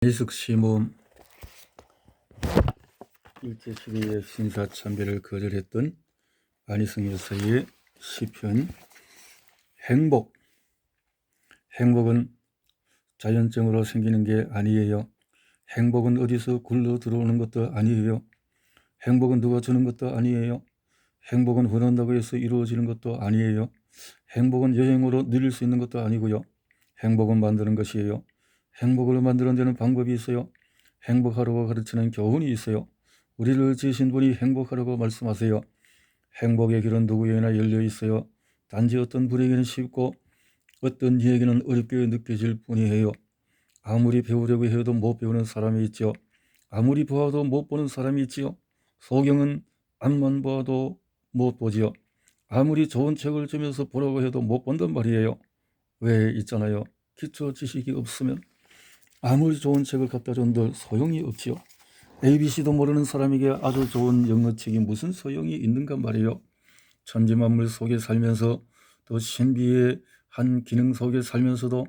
이숙 시모음 일제 시대의 신사참배를 거절했던 안희승 여사의 시편. 행복은 자연적으로 생기는 게 아니에요. 행복은 어디서 굴러 들어오는 것도 아니에요. 행복은 누가 주는 것도 아니에요. 행복은 원한다고 해서 이루어지는 것도 아니에요. 행복은 여행으로 누릴 수 있는 것도 아니고요. 행복은 만드는 것이에요. 행복을 만드는 데는 방법이 있어요. 행복하라고 가르치는 교훈이 있어요. 우리를 지으신 분이 행복하라고 말씀하세요. 행복의 길은 누구에게나 열려 있어요. 단지 어떤 분에게는 쉽고 어떤 이에게는 어렵게 느껴질 뿐이에요. 아무리 배우려고 해도 못 배우는 사람이 있죠. 아무리 보아도 못 보는 사람이 있지요. 소경은 앞만 보아도 못 보지요. 아무리 좋은 책을 주면서 보라고 해도 못 본단 말이에요. 왜 있잖아요. 기초 지식이 없으면 아무리 좋은 책을 갖다 준들 소용이 없지요. ABC도 모르는 사람에게 아주 좋은 영어책이 무슨 소용이 있는가 말이에요. 천지만물 속에 살면서 또 신비의 한 기능 속에 살면서도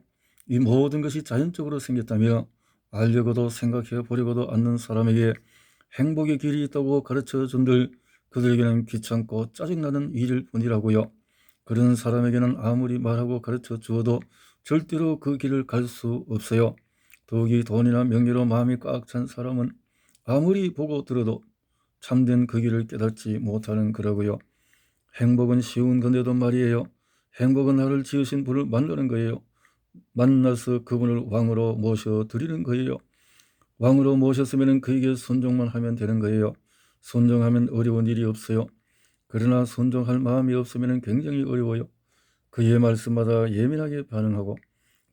이 모든 것이 자연적으로 생겼다며 알려고도 생각해 보려고도 않는 사람에게 행복의 길이 있다고 가르쳐 준들 그들에게는 귀찮고 짜증나는 일일 뿐이라고요. 그런 사람에게는 아무리 말하고 가르쳐 주어도 절대로 그 길을 갈 수 없어요. 더욱이 돈이나 명예로 마음이 꽉 찬 사람은 아무리 보고 들어도 참된 그 길을 깨닫지 못하는 거라고요. 행복은 쉬운 건데도 말이에요. 행복은 나를 지으신 분을 만나는 거예요. 만나서 그분을 왕으로 모셔드리는 거예요. 왕으로 모셨으면 그에게 순종만 하면 되는 거예요. 순종하면 어려운 일이 없어요. 그러나 순종할 마음이 없으면 굉장히 어려워요. 그의 말씀마다 예민하게 반응하고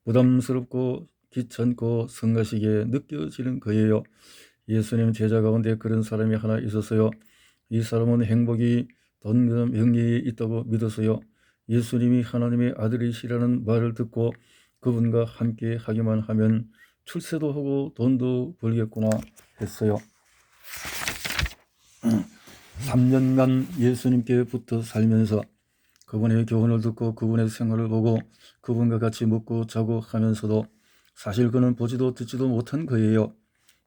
부담스럽고 귀찮고 성가시게 느껴지는 거예요. 예수님 제자 가운데 그런 사람이 하나 있었어요. 이 사람은 행복이 돈과 명예에 있다고 믿었어요. 예수님이 하나님의 아들이시라는 말을 듣고 그분과 함께 하기만 하면 출세도 하고 돈도 벌겠구나 했어요. 3년간 예수님께 붙어 살면서 그분의 교훈을 듣고 그분의 생활을 보고 그분과 같이 먹고 자고 하면서도 사실 그는 보지도 듣지도 못한 거예요.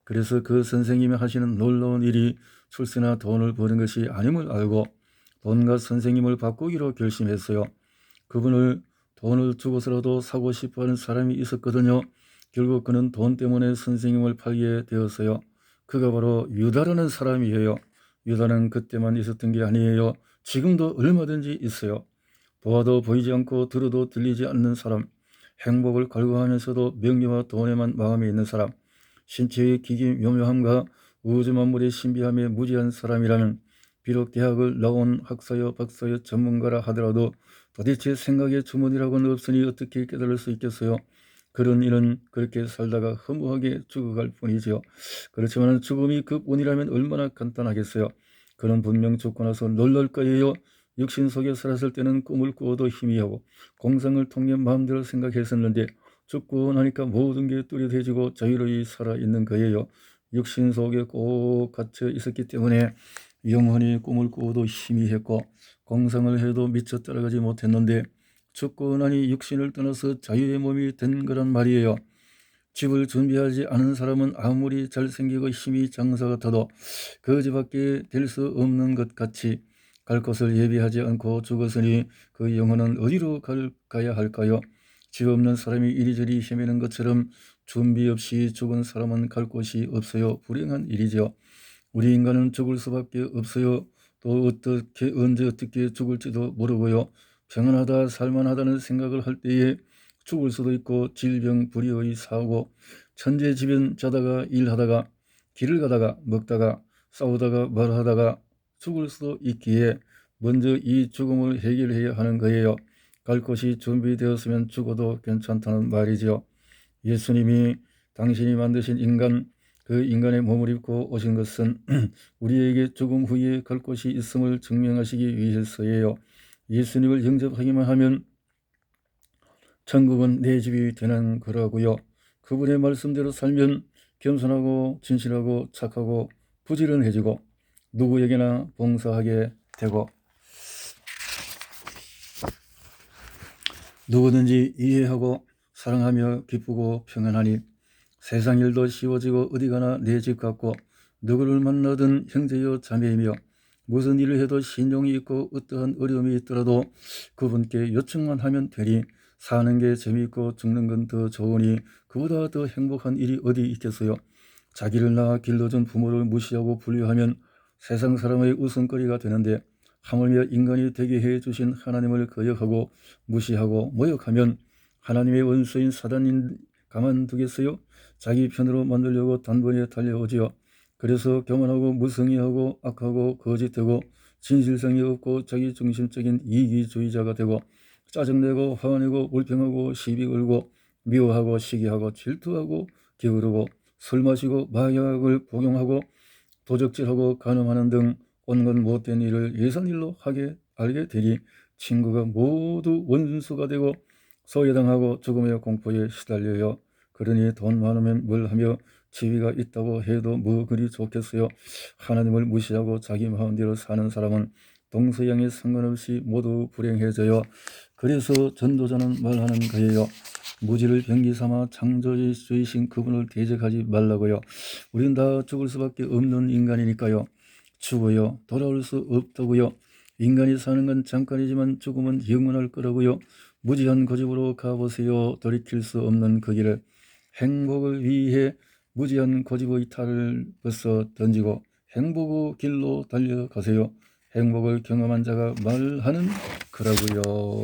그래서 그 선생님이 하시는 놀라운 일이 출세나 돈을 버는 것이 아님을 알고 돈과 선생님을 바꾸기로 결심했어요. 그분을 돈을 주고서라도 사고 싶어하는 사람이 있었거든요. 결국 그는 돈 때문에 선생님을 팔게 되었어요. 그가 바로 유다라는 사람이에요. 유다는 그때만 있었던 게 아니에요. 지금도 얼마든지 있어요. 보아도 보이지 않고 들어도 들리지 않는 사람, 행복을 갈구하면서도 명예와 돈에만 마음이 있는 사람, 신체의 기기 묘묘함과 우주 만물의 신비함에 무지한 사람이라면 비록 대학을 나온 학사여 박사여 전문가라 하더라도 도대체 생각의 주머니라고는 없으니 어떻게 깨달을 수 있겠어요? 그런 이는 그렇게 살다가 허무하게 죽어갈 뿐이지요. 그렇지만 죽음이 그뿐이라면 얼마나 간단하겠어요. 그는 분명 죽고 나서 놀랄 거예요. 육신 속에 살았을 때는 꿈을 꾸어도 희미하고 공상을 통해 마음대로 생각했었는데 죽고 나니까 모든 게 뚜렷해지고 자유로이 살아있는 거예요. 육신 속에 꼭 갇혀 있었기 때문에 영원히 꿈을 꾸어도 희미했고 공상을 해도 미처 따라가지 못했는데 죽고 나니 육신을 떠나서 자유의 몸이 된 거란 말이에요. 집을 준비하지 않은 사람은 아무리 잘생기고 힘이 장사 같아도 그 집밖에 될 수 없는 것 같이 갈 곳을 예비하지 않고 죽었으니 그 영혼은 어디로 가야 할까요? 집 없는 사람이 이리저리 헤매는 것처럼 준비 없이 죽은 사람은 갈 곳이 없어요. 불행한 일이죠. 우리 인간은 죽을 수밖에 없어요. 또 어떻게 언제 어떻게 죽을지도 모르고요. 평안하다 살만하다는 생각을 할 때에 죽을 수도 있고 질병 불의의 사고 천재지변 자다가 일하다가 길을 가다가 먹다가 싸우다가 말하다가 죽을 수도 있기에 먼저 이 죽음을 해결해야 하는 거예요. 갈 곳이 준비되었으면 죽어도 괜찮다는 말이지요. 예수님이 당신이 만드신 인간 그 인간의 몸을 입고 오신 것은 우리에게 죽음 후에 갈 곳이 있음을 증명하시기 위해서예요. 예수님을 영접하기만 하면 천국은 내 집이 되는 거라고요. 그분의 말씀대로 살면 겸손하고 진실하고 착하고 부지런해지고 누구에게나 봉사하게 되고 누구든지 이해하고 사랑하며 기쁘고 평안하니 세상 일도 쉬워지고 어디 가나 내 집 같고 누구를 만나든 형제여 자매이며 무슨 일을 해도 신용이 있고 어떠한 어려움이 있더라도 그분께 요청만 하면 되니 사는 게 재미있고 죽는 건 더 좋으니 그보다 더 행복한 일이 어디 있겠어요. 자기를 낳아 길러준 부모를 무시하고 분류하면 세상 사람의 웃음거리가 되는데 하물며 인간이 되게 해주신 하나님을 거역하고 무시하고 모욕하면 하나님의 원수인 사단인 가만두겠어요? 자기 편으로 만들려고 단번에 달려오지요. 그래서 교만하고 무성의하고 악하고 거짓되고 진실성이 없고 자기중심적인 이기주의자가 되고 짜증내고 화내고 불평하고 시비 걸고 미워하고 시기하고 질투하고 게으르고 술 마시고 마약을 복용하고 도적질하고 간음하는 등 온갖 못된 일을 예산일로 알게 되니 친구가 모두 원수가 되고 소외당하고 죽음의 공포에 시달려요. 그러니 돈 많으면 뭘 하며 지위가 있다고 해도 뭐 그리 좋겠어요. 하나님을 무시하고 자기 마음대로 사는 사람은 동서양에 상관없이 모두 불행해져요. 그래서 전도자는 말하는 거예요. 무지를 병기 삼아 창조주이신 그분을 대적하지 말라고요. 우린 다 죽을 수밖에 없는 인간이니까요. 죽어요. 돌아올 수 없다고요. 인간이 사는 건 잠깐이지만 죽음은 영원할 거라고요. 무지한 고집으로 가보세요. 돌이킬 수 없는 그 길을. 행복을 위해 무지한 고집의 탈을 벗어 던지고 행복의 길로 달려가세요. 행복을 경험한 자가 말하는 거라고요.